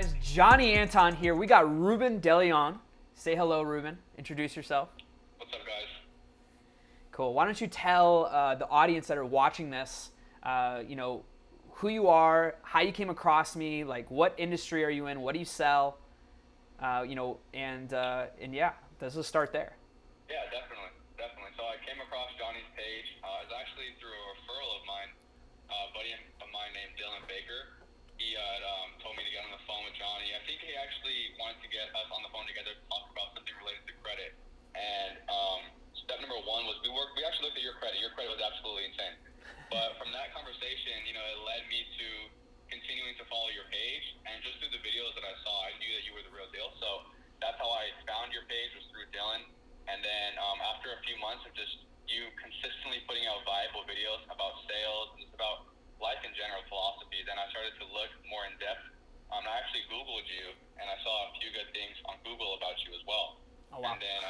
guys? Johnny Anton here. We got Reuben DeLeon. Say hello, Reuben. Introduce yourself. What's up, guys? Cool. Why don't you tell the audience that are watching this, who you are, how you came across me, like what industry are you in, what do you sell, and yeah, let's just start there. Yeah, definitely. So I came across Johnny's page. It's actually through a referral of mine, a buddy of mine named Dylan Baker. He had told me to get on the phone with Johnny. I think he actually wanted to get us on the phone together to talk about something related to credit. And step number one was we actually looked at your credit. Your credit was absolutely insane. But from that conversation, it led me to continuing to follow your page. And just through the videos that I saw, I knew that you were the real deal. So that's how I found your page, was through Dylan. And then after a few months of just you consistently putting out viable videos about sales and just about life in general, philosophy, then I started to look more in depth. I actually Googled you, and I saw a few good things on Google about you as well. Oh, wow. And then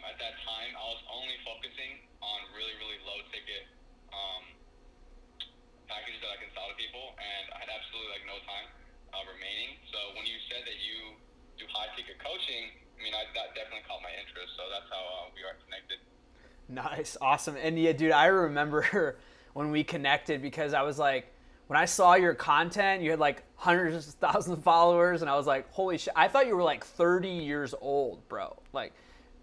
at that time, I was only focusing on really, really low ticket packages that I can sell to people, and I had absolutely no time remaining. So when you said that you do high ticket coaching, that definitely caught my interest. So that's how we are connected. Nice. Awesome. And yeah, dude, I remember when we connected because I was like, when I saw your content, you had like hundreds of thousands of followers, and I was like, holy shit. I thought you were like 30 years old, bro. Like,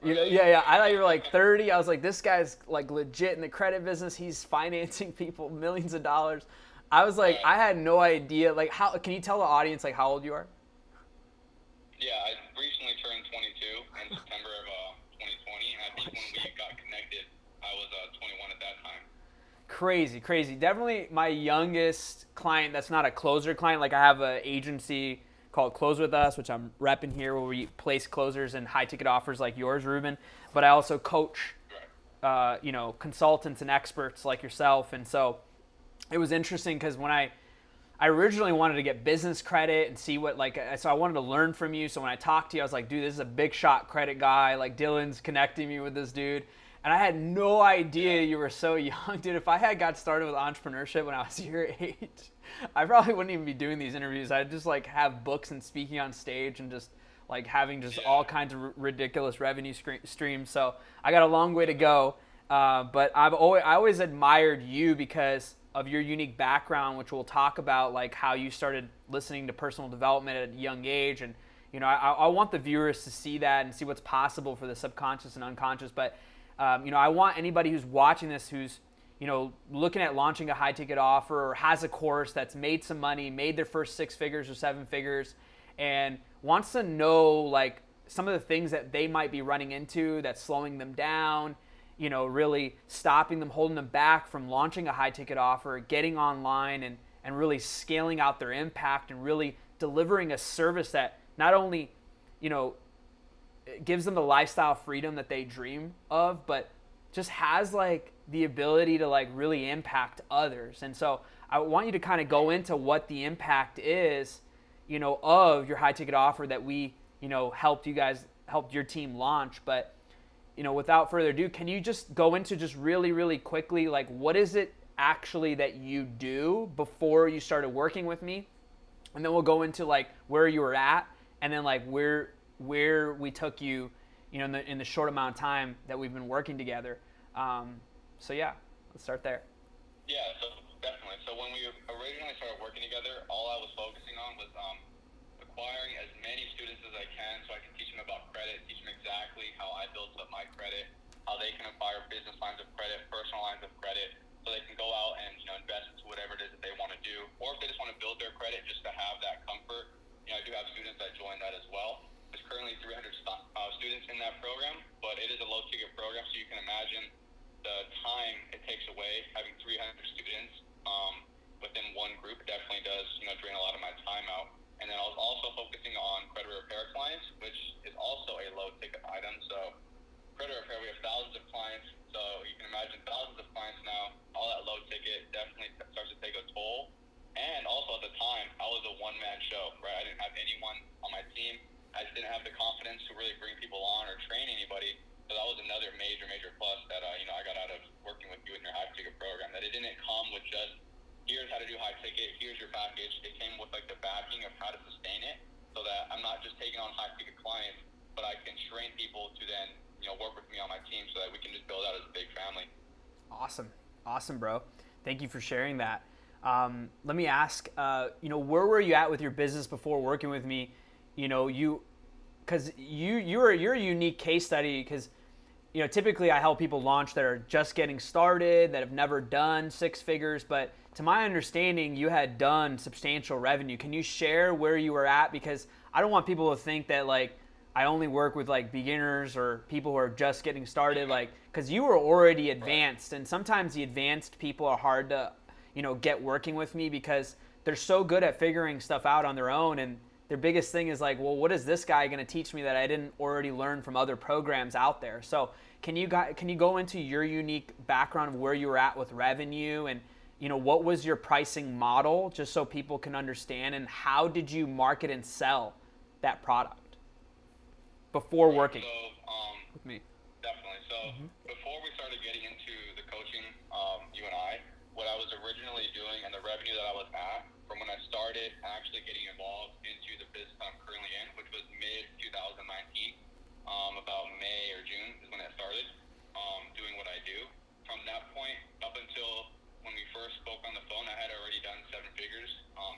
yeah. I thought you were like 30. I was like, this guy's like legit in the credit business. He's financing people millions of dollars. I was like, I had no idea. Like, how can you tell the audience like how old you are? Yeah, I recently turned 22 in September of 2020, and I think when we got connected, I was 21 at that time. Crazy. Definitely my youngest client that's not a closer client. Like I have an agency called Close With Us, which I'm repping here, where we place closers and high ticket offers like yours, Reuben. But I also coach, consultants and experts like yourself. And so it was interesting because when I originally wanted to get business credit and see what so I wanted to learn from you. So when I talked to you, I was like, dude, this is a big shot credit guy. Like Dylan's connecting me with this dude. And I had no idea you were so young, dude. If I had got started with entrepreneurship when I was your age, I probably wouldn't even be doing these interviews. I'd just have books and speaking on stage and just having just all kinds of ridiculous revenue streams. So I got a long way to go. But I always admired you because of your unique background, which we'll talk about, like how you started listening to personal development at a young age. And, I want the viewers to see that and see what's possible for the subconscious and unconscious. But, I want anybody who's watching this, who's, looking at launching a high ticket offer or has a course that's made some money, made their first 6 figures or 7 figures, and wants to know some of the things that they might be running into that's slowing them down, really stopping them, holding them back from launching a high ticket offer, getting online and really scaling out their impact and really delivering a service that not only, gives them the lifestyle freedom that they dream of, but just has the ability to really impact others. And so I want you to kind of go into what the impact is, of your high ticket offer that we, helped your team launch. But without further ado, can you just go into just really, really quickly, what is it actually that you do before you started working with me? And then we'll go into where you were at, and then where we took you, in the short amount of time that we've been working together. So yeah, let's start there. Yeah, so definitely. So when we originally started working together, all I was focusing on was acquiring as many students as I can so I can teach them about credit, teach them exactly how I built up my credit, how they can acquire business lines of credit, personal lines of credit, so they can go out and invest into whatever it is that they want to do, or if they just want to build their credit just to have that comfort. I do have students that join that as well. There's currently 300 students in that program, but it is a low ticket program, so you can imagine the time it takes away having 300 students within one group. It definitely does drain a lot of my time out. And then I was also focusing on credit repair clients, which is also a low ticket item. So credit repair, we have thousands of clients, so you can imagine thousands of clients now. All that low ticket definitely starts to take a toll. And also at the time, I was a one-man show, right? I didn't have anyone on my team. I just didn't have the confidence to really bring people on or train anybody. So that was another major plus that I got out of working with you in your high ticket program. That it didn't come with just here's how to do high ticket, here's your package. It came with the backing of how to sustain it, so that I'm not just taking on high ticket clients, but I can train people to then, work with me on my team so that we can just build out as a big family. Awesome, bro. Thank you for sharing that. Let me ask, where were you at with your business before working with me? Because you're a unique case study, because typically I help people launch that are just getting started, that have never done six figures, but to my understanding, you had done substantial revenue. Can you share where you were at? Because I don't want people to think that I only work with beginners or people who are just getting started, because you were already advanced, and sometimes the advanced people are hard to, get working with me because they're so good at figuring stuff out on their own, and their biggest thing is well, what is this guy going to teach me that I didn't already learn from other programs out there? So can you go into your unique background of where you were at with revenue, and what was your pricing model, just so people can understand, and how did you market and sell that product before working with me? Definitely. So before we started getting into the coaching, you and I, what I was originally doing and the revenue that I was at from when I started actually getting involved into the business I'm currently in, which was mid 2019, about May or June is when I started doing what I do. From that point up until when we first spoke on the phone, I had already done seven figures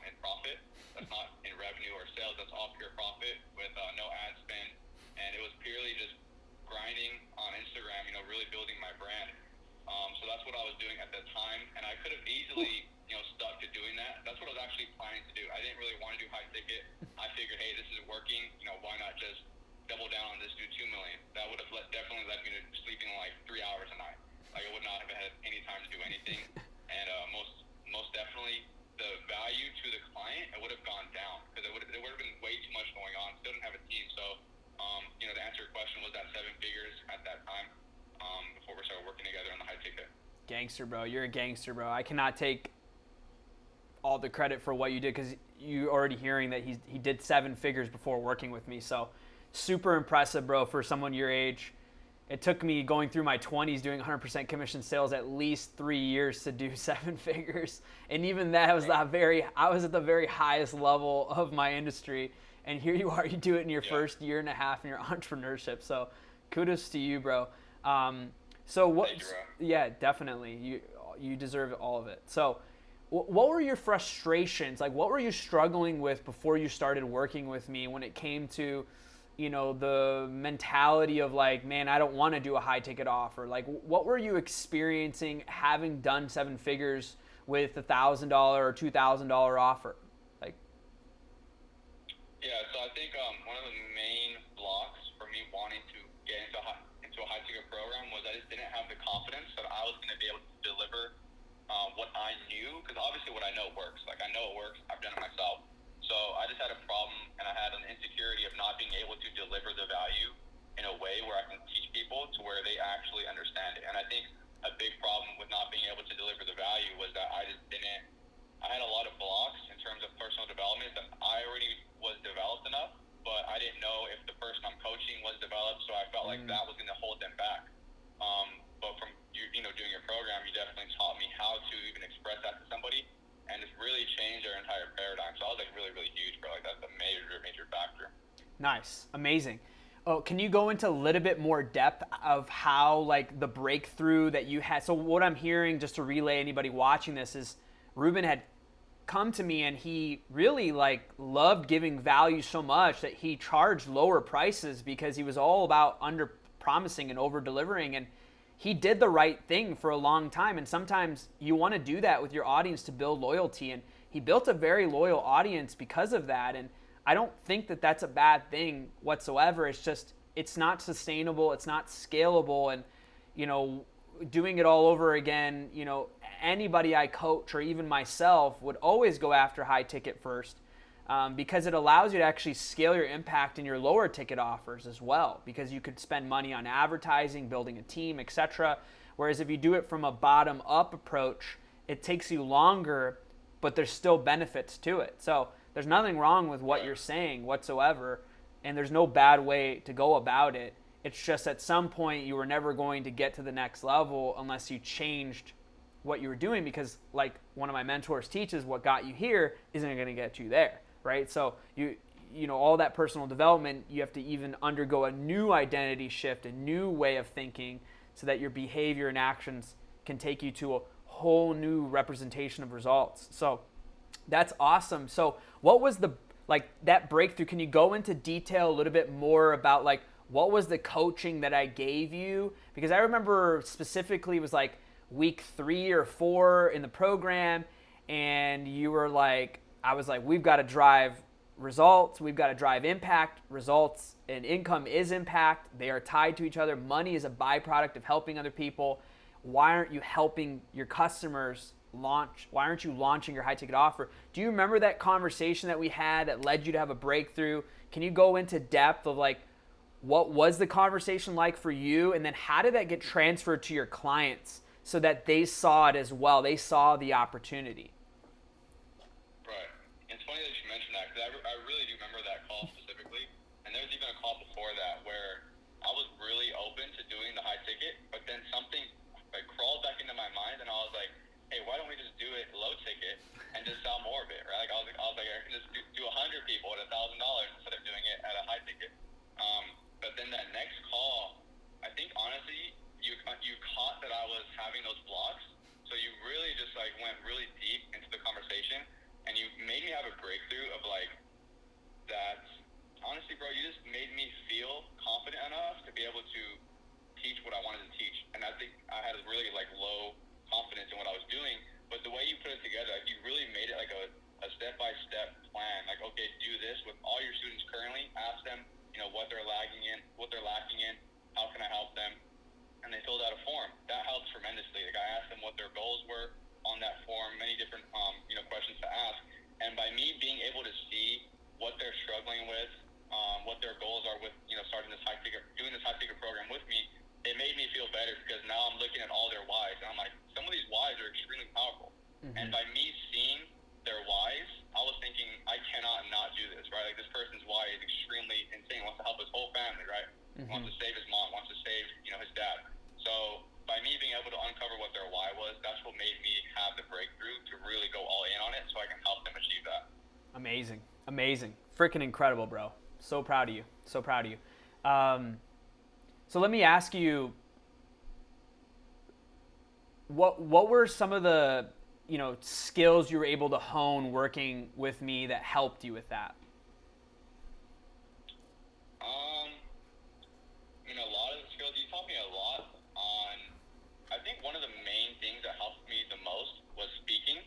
in profit. That's not in revenue or sales. That's all pure profit with no ad spend. And it was purely just grinding on Instagram, really building my brand. So that's what I was doing at that time. And I could have easily, stuck to doing that. That's what I was actually planning to do. I didn't really want to do high ticket. I figured, hey, this is working. Why not just double down on this, do 2 million? That would have definitely led me to sleeping 3 hours a night. I would not have had any time to do anything. And most definitely, the value to the client, it would have gone down because there would have been way too much going on. Still didn't have a team. So, to answer your question, was that seven figures at that time before we started working together on the high ticket. Gangster, bro. You're a gangster, bro. I cannot take all the credit for what you did, because you already hearing that he did seven figures before working with me. So super impressive, bro, for someone your age. It took me going through my 20s doing 100% commission sales at least 3 years to do seven figures. And even that was I was at the very highest level of my industry. And here you are, you do it in your first year and a half in your entrepreneurship. So kudos to you, bro. So what? Thank you, bro. Yeah, definitely. You deserve all of it. So what were your frustrations? What were you struggling with before you started working with me when it came to, the mentality of man, I don't want to do a high ticket offer? What were you experiencing having done seven figures with $1,000 or $2,000 offer? Yeah, so I think one of the main blocks for me wanting to get into a high ticket program was I just didn't have the confidence that I was going to be able to deliver what I knew, because obviously what I know works. I know it works. I've done it myself. So I just had a problem, and I had an insecurity of not being able to deliver the value in a way where I can teach people to where they actually understand it. And I think a big problem with not being able to deliver the value was that I had a lot of blocks in terms of personal development that I already was developed enough, but I didn't know if the person I'm coaching was developed, so I felt like that was going to hold them back. But from doing your program, you definitely taught me how to even express that to somebody, and it's really changed our entire paradigm. So I was really, really huge, bro. That's a major factor. Nice, amazing. Oh, can you go into a little bit more depth of how the breakthrough that you had? So what I'm hearing, just to relay anybody watching this, is Reuben had come to me and he really loved giving value so much that he charged lower prices because he was all about under promising and over delivering, and he did the right thing for a long time. And sometimes you want to do that with your audience to build loyalty, and he built a very loyal audience because of that. And I don't think that that's a bad thing whatsoever. It's just, it's not sustainable, it's not scalable, and doing it all over again, anybody I coach or even myself would always go after high ticket first, because it allows you to actually scale your impact in your lower ticket offers as well, because you could spend money on advertising, building a team, etc. Whereas if you do it from a bottom up approach, it takes you longer, but there's still benefits to it. So there's nothing wrong with what you're saying whatsoever, and there's no bad way to go about it. It's just at some point you were never going to get to the next level unless you changed what you were doing, because one of my mentors teaches, what got you here isn't going to get you there. right? So you know, all that personal development, you have to even undergo a new identity shift, a new way of thinking, so that your behavior and actions can take you to a whole new representation of results. So that's awesome. So what was the, like, that breakthrough? Can you go into detail a little bit more about, like, what was the coaching that I gave you? Because I remember specifically it was like week 3 or 4 in the program, and you were like, I was like, we've got to drive results, we've got to drive impact. Results and income is impact. They are tied to each other. Money is a byproduct of helping other people. Why aren't you helping your customers launch? Why aren't you launching your high ticket offer? Do you remember that conversation that we had that led you to have a breakthrough? Can you go into depth of, like, what was the conversation like for you, and then how did that get transferred to your clients so that they saw it as well? They saw the opportunity. Right. It's funny that you mentioned that, because I really do remember that call specifically. And there was even a call before that where I was really open to doing the high ticket, but then something like crawled back into my mind, and I was like, hey, why don't we just do it low ticket and just sell more of it, right? Like I was like, I can just do 100 people at $1,000 instead of doing it at a high ticket. But then that next call, I think honestly, you caught that I was having those blocks, so you really just like went really deep into the conversation, and you made me have a breakthrough of like that. Honestly, bro, you just made me feel confident enough to be able to teach what I wanted to teach, and I think I had a really like low confidence in what I was doing. But the way you put it together, like you really made it like a step-by-step plan. Like, okay, do this with all your students currently. Ask them, you know, what they're lacking in, how can I help them? And they filled out a form. That helped tremendously. Like I asked them what their goals were on that form, many different questions to ask. And by me being able to see what they're struggling with, what their goals are with, starting this doing this high ticket program with me, it made me feel better, because now I'm looking at all their whys, and I'm like, some of these whys are extremely powerful. Mm-hmm. And by me seeing their whys, I was thinking, I cannot not do this, right? Like this person's why is extremely insane. Wants to help his whole family, right? Mm-hmm. Wants to save his mom, wants to save, his dad. So by me being able to uncover what their why was, that's what made me have the breakthrough to really go all in on it, so I can help them achieve that. Amazing. Freaking incredible, bro. So proud of you. So let me ask you, what were some of the skills you were able to hone working with me that helped you with that? A lot of the skills, you taught me a lot on, I think one of the main things that helped me the most was speaking,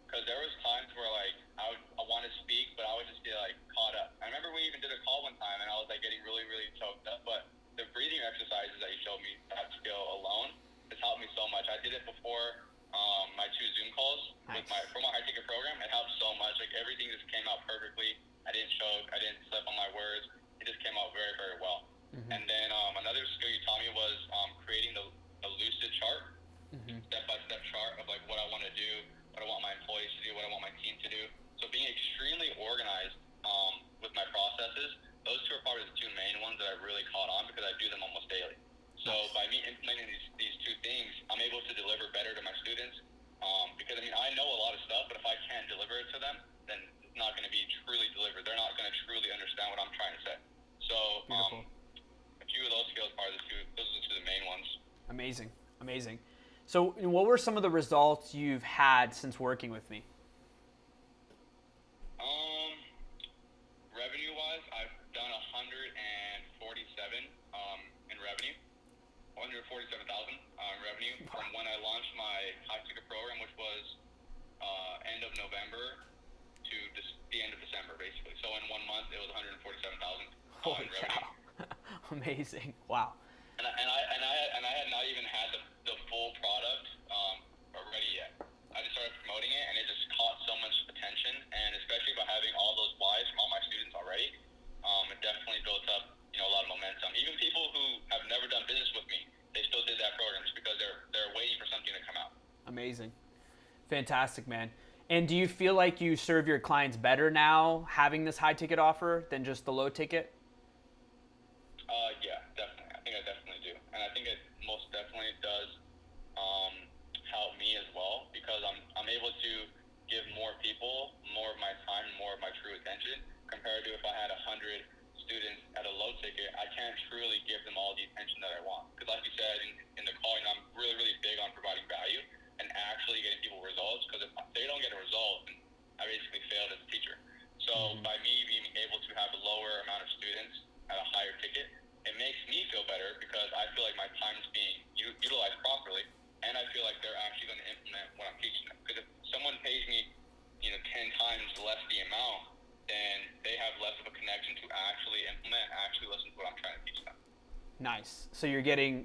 because there was times where like I want to speak, but I would just be like caught up. I remember we even did a call one time, and I was like getting really, really choked up, but the breathing exercises that you showed me, that skill alone, has helped me so much. I did it before my 2 Zoom calls. Nice. For my high ticket program. It helped so much. Like everything just came out perfectly. I didn't choke. I didn't slip on my words. It just came out very, very well. Mm-hmm. And then another skill you taught me was creating a lucid chart, mm-hmm. step-by-step chart of like what I want to do, what I want my employees to do, what I want my team to do. So being extremely organized with my processes, those 2 are probably the 2 main ones that I really caught on, because I do them almost daily. So by me implementing these 2 things, I'm able to deliver better to my students, because I know a lot of stuff, but if I can't deliver it to them, then it's not going to be truly delivered. They're not going to truly understand what I'm trying to say. So a few of those skills are those are the 2 main ones. Amazing. So what were some of the results you've had since working with me? Revenue-wise, I've done 147 in revenue, 147,000 revenue. Wow. From when I launched my high ticket program, which was end of November to the end of December, basically. So in 1 month, it was 147,000 Holy in cow. revenue. Amazing. Wow. And I had not even had the full product ready yet. I just started promoting it, and it just caught so much attention, and especially by having all those whys from all my students already, it definitely built up, a lot of momentum. Even people who have never done business with me, they still did that program just because they're waiting for something to come out. Amazing. Fantastic, man. And do you feel like you serve your clients better now having this high ticket offer than just the low ticket? Yeah, definitely. I think I definitely do. And I think it most definitely does help me as well, because I'm able to give more people more of my time, more of my true attention. students at a low ticket, I can't truly give them all the attention that I want. Because like you said in the call, I'm really, really big on providing value and actually getting people results. Because if they don't get a result, then I basically failed as a teacher. So by me being able to have a lower amount of students at a higher ticket, it makes me feel better because I feel like my time is being utilized properly, and I feel like they're actually going to implement what I'm teaching them. Because if someone pays me, 10 times less the amount, then they have less of a connection to actually implement, actually listen to what I'm trying to teach them. Nice. So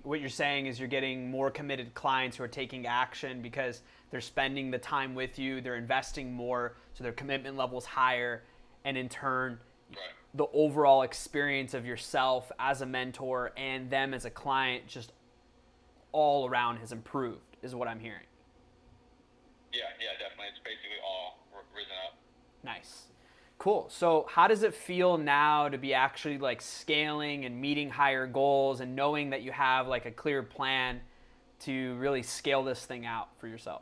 what you're saying is you're getting more committed clients who are taking action because they're spending the time with you, they're investing more, so their commitment level's higher, and in turn, Right. the overall experience of yourself as a mentor and them as a client just all around has improved, is what I'm hearing. Yeah, definitely. It's basically all risen up. Nice. Cool. So how does it feel now to be actually like scaling and meeting higher goals and knowing that you have like a clear plan to really scale this thing out for yourself?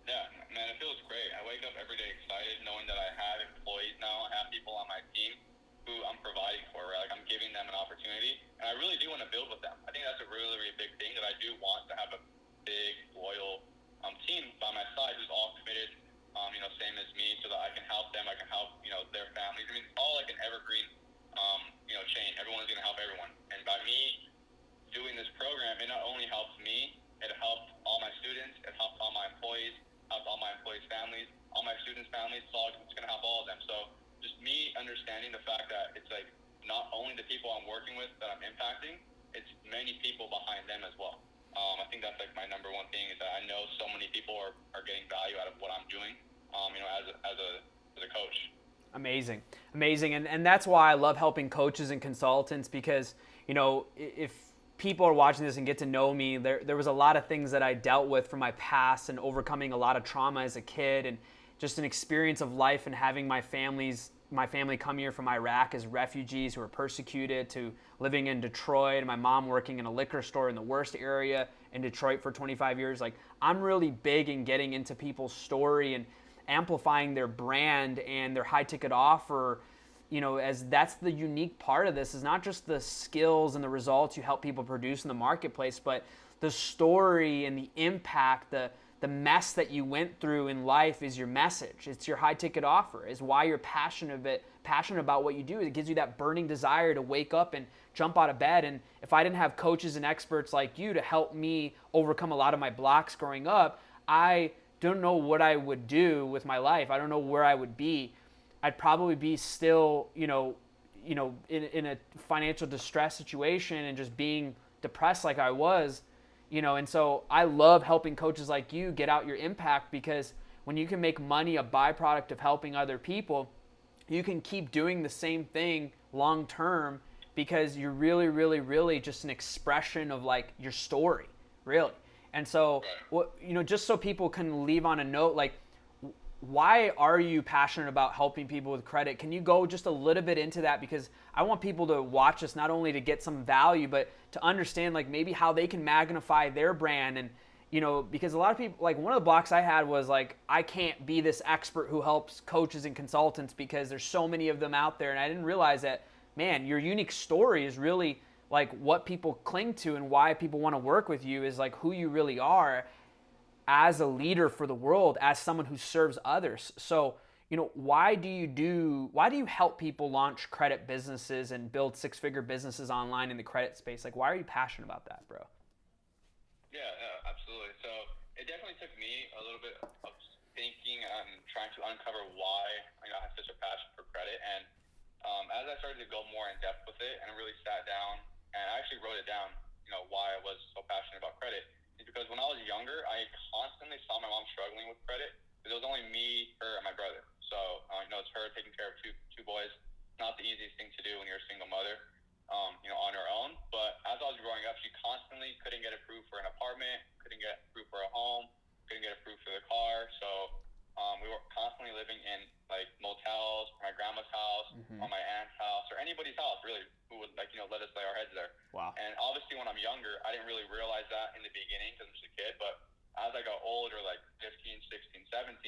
Yeah, man, it feels great. I wake up every day excited knowing that I have employees now. I have people on my team who I'm providing for, right? Like I'm giving them an opportunity, and I really do want to build with them. I think that's a really, really big thing, that I do want to have a big, loyal team by my side who's all committed, same as me, so that I can help them, I can help, their families. I mean, it's all like an evergreen, chain. Everyone's going to help everyone. And by me doing this program, it not only helps me, it helps all my students, it helps all my employees, helps all my employees' families, all my students' families. It's going to help all of them. So just me understanding the fact that it's like not only the people I'm working with that I'm impacting, it's many people behind them as well. I think that's like my number one thing, is that I know so many people are getting value out of what I'm doing, as a coach. Amazing. And that's why I love helping coaches and consultants, because, if people are watching this and get to know me, there was a lot of things that I dealt with from my past and overcoming a lot of trauma as a kid, and just an experience of life, and having my family come here from Iraq as refugees who were persecuted, to living in Detroit, and my mom working in a liquor store in the worst area in Detroit for 25 years. Like, I'm really big in getting into people's story and amplifying their brand and their high ticket offer, as that's the unique part of this, is not just the skills and the results you help people produce in the marketplace, but the story and the impact, the mess that you went through in life is your message. It's your high ticket offer, is why you're passionate about what you do. It gives you that burning desire to wake up and jump out of bed. And if I didn't have coaches and experts like you to help me overcome a lot of my blocks growing up, I don't know what I would do with my life. I don't know where I would be. I'd probably be still, in a financial distress situation and just being depressed like I was. And so I love helping coaches like you get out your impact, because when you can make money a byproduct of helping other people, you can keep doing the same thing long term, because you're really, really, really just an expression of like your story, really. And so, just so people can leave on a note, like, why are you passionate about helping people with credit? Can you go just a little bit into that? Because I want people to watch this not only to get some value, but to understand like maybe how they can magnify their brand. And, because a lot of people, like, one of the blocks I had was like, I can't be this expert who helps coaches and consultants because there's so many of them out there. And I didn't realize that, man, your unique story is really like what people cling to, and why people want to work with you is like who you really are as a leader for the world, as someone who serves others. So, why do you help people launch credit businesses and build six-figure businesses online in the credit space? Like, why are you passionate about that, bro? Yeah, absolutely. So it definitely took me a little bit of thinking and trying to uncover why I have such a passion for credit. And as I started to go more in depth with it, and I really sat down and I actually wrote it down, why I was so passionate about credit, is because when I was younger, I constantly saw my mom struggling with credit, because it was only me, her, and my brother. So, it's her taking care of two boys. Not the easiest thing to do when you're a single mother, on her own. But as I was growing up, she constantly couldn't get approved for an apartment, couldn't get approved for a home, couldn't get approved for the car. So we were constantly living in like motels, my grandma's house, or my aunt's house, or anybody's house really, who would let us lay our heads there. Wow. And obviously when I'm younger, I didn't really realize that in the beginning because I'm just a kid. But as I got older, like 15, 16, 17,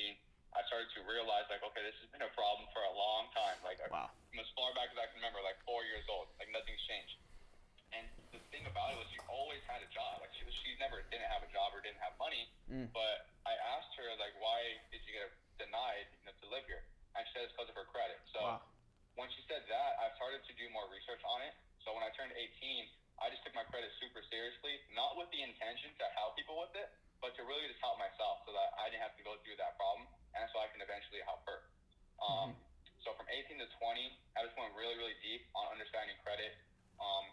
I started to realize like, okay, this has been a problem for a long time. Like, Wow. from as far back as I can remember, like 4 years old. Like, nothing's changed. And the thing about it was she always had a job. Like, she never didn't have a job or didn't have money. But I asked her, like, why did you get denied, to live here? And she said it's because of her credit. So when she said that, I started to do more research on it. So when I turned 18, I just took my credit super seriously, not with the intention to help people with it, but to really just help myself so that I didn't have to go through that problem, and so I can eventually help her. So from 18 to 20, I just went really, really deep on understanding credit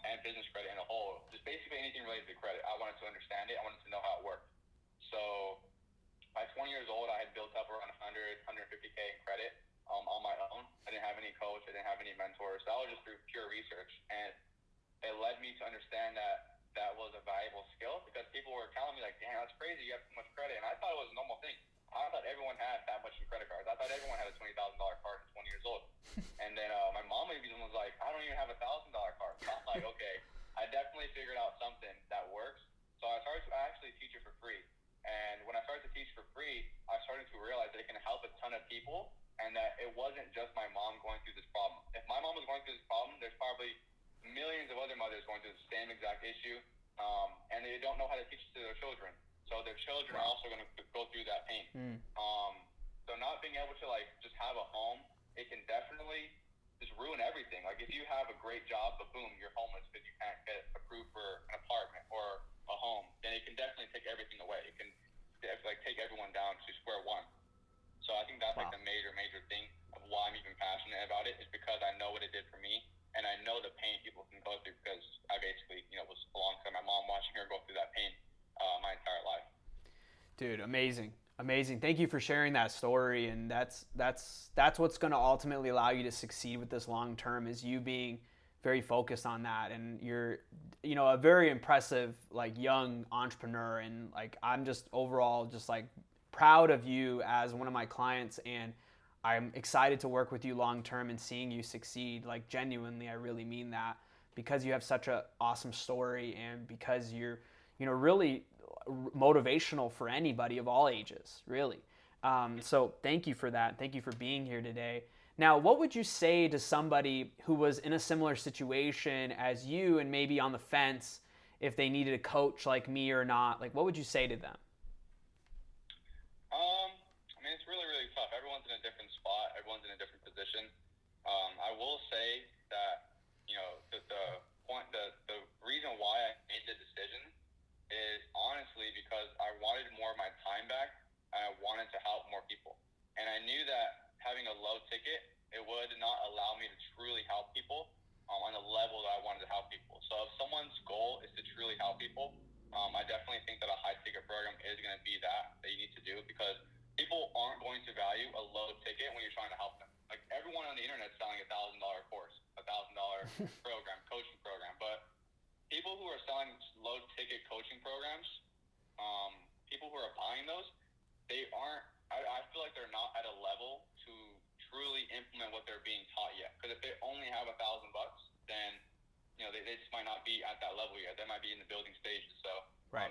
and business credit in a whole. Just basically anything related to credit. I wanted to understand it. I wanted to know how it worked. So by 20 years old, I had built up around 150K in credit on my own. I didn't have any coach. I didn't have any mentors. That was just through pure research. And it led me to understand that that was a valuable skill because people were telling me, like, damn, that's crazy. You have too much credit. And I thought it was a normal thing. I thought everyone had that much in credit cards. I thought everyone had a $20,000 card at 20 years old. And then my mom even was like, I don't even have a $1,000 card. So I'm like, okay, I definitely figured out something that works. So I started to actually teach it for free. And when I started to teach for free, I started to realize that it can help a ton of people and that it wasn't just my mom going through this problem. If my mom was going through this problem, there's probably millions of other mothers going through the same exact issue, and they don't know how to teach it to their children. So their children are also going to go through that pain. So not being able to, like, just have a home, it can definitely just ruin everything. Like, if you have a great job, but boom, you're homeless because you can't get approved for an apartment or a home, then it can definitely take everything away. It can, like, take everyone down to square one. So I think that's like the major thing of why I'm even passionate about it is because I know what it did for me, and I know the pain people can go through because I basically, was alongside my mom watching her go through that pain my entire life. Dude, amazing. Thank you for sharing that story, and that's what's going to ultimately allow you to succeed with this long term is you being very focused on that, and you're a very impressive, like, young entrepreneur, and, like, I'm just overall just, like, proud of you as one of my clients, and I'm excited to work with you long term and seeing you succeed. Like, genuinely, I really mean that, because you have such an awesome story, and because you're really motivational for anybody of all ages, really. So thank you for that. Thank you for being here today. Now, what would you say to somebody who was in a similar situation as you and maybe on the fence if they needed a coach like me or not? Like, what would you say to them? I mean, it's really, really tough. Everyone's in a different spot. Everyone's in a different position. I will say that, the reason why I made the decision is honestly because I wanted more of my time back and I wanted to help more people. And I knew that having a low ticket, it would not allow me to truly help people on the level that I wanted to help people. So if someone's goal is to truly help people, I definitely think that a high ticket program is going to be that you need to do because people aren't going to value a low ticket when you're trying to help them. Like, everyone on the internet is selling $1,000 course, $1,000 program, coaching program, but people who are selling low ticket coaching programs, people who are buying those, they aren't. I feel like they're not at a level to truly implement what they're being taught yet. Because if they only have $1,000, then they just might not be at that level yet. They might be in the building stages. So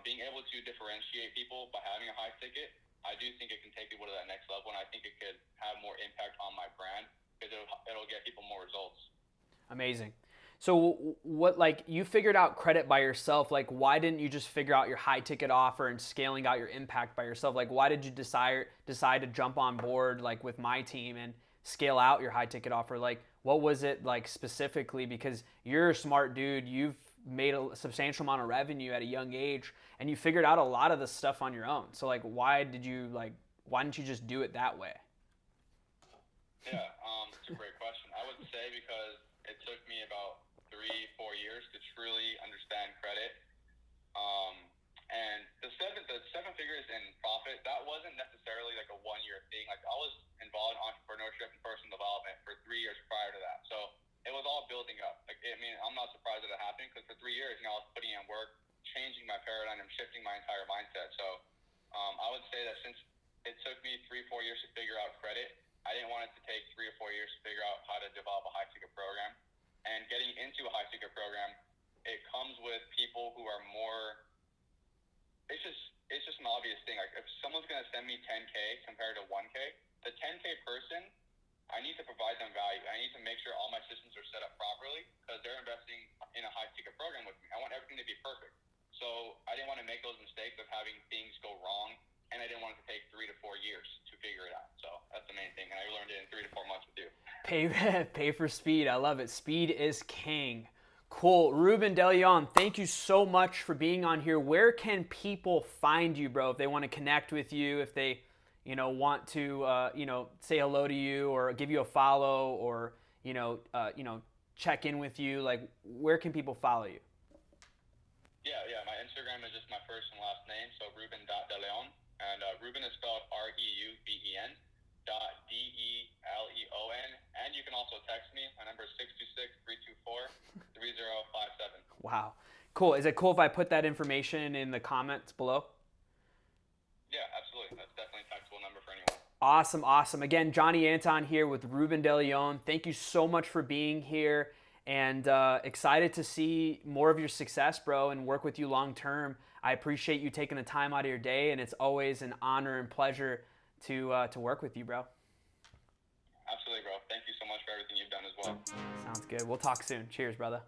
being able to differentiate people by having a high ticket, I do think it can take people to that next level, and I think it could have more impact on my brand because it'll get people more results. Amazing. So what, like, you figured out credit by yourself, like, why didn't you just figure out your high ticket offer and scaling out your impact by yourself? Like, why did you decide to jump on board, like, with my team and scale out your high ticket offer? Like, what was it, like, specifically? Because you're a smart dude, you've made a substantial amount of revenue at a young age, and you figured out a lot of this stuff on your own. So, like, why didn't you just do it that way? Yeah, it's a great question. I would say because it took me about 3-4 years to truly understand credit. And the seven figures in profit, that wasn't necessarily like a 1-year thing. Like, I was involved in entrepreneurship and personal development for 3 years prior to that. So it was all building up. Like, I mean, I'm not surprised that it happened because for 3 years, I was putting in work, changing my paradigm and shifting my entire mindset. So I would say that since it took me 3-4 years to figure out credit, I didn't want it to take 3 or 4 years to figure out how to develop a high ticket program. And getting into a high ticket program, it comes with people who are more. It's just an obvious thing. Like, if someone's gonna send me 10K compared to 1K, the 10K person need to provide them value. I need to make sure all my systems are set up properly because they're investing in a high-ticket program with me. I want everything to be perfect. So I didn't want to make those mistakes of having things go wrong, and I didn't want it to take 3 to 4 years to figure it out. So that's the main thing, and I learned it in 3 to 4 months with you. Pay for speed. I love it. Speed is king. Cool. Reuben De Leon, thank you so much for being on here. Where can people find you, bro, if they want to connect with you, if they, want to, say hello to you or give you a follow or, check in with you? Like, where can people follow you? Yeah. My Instagram is just my first and last name, so Reuben.DeLeon. And Reuben is spelled Reuben. DELEON, and you can also text me. My number is 626-324-3057. Wow. Cool. Is it cool if I put that information in the comments below? Yeah, absolutely. That's definitely a textable number for anyone. Awesome. Again, Johnny Anton here with Reuben De Leon. Thank you so much for being here, and excited to see more of your success, bro, and work with you long term. I appreciate you taking the time out of your day, and it's always an honor and pleasure to work with you, bro. Absolutely, bro. Thank you so much for everything you've done as well. Sounds good. We'll talk soon. Cheers, brother.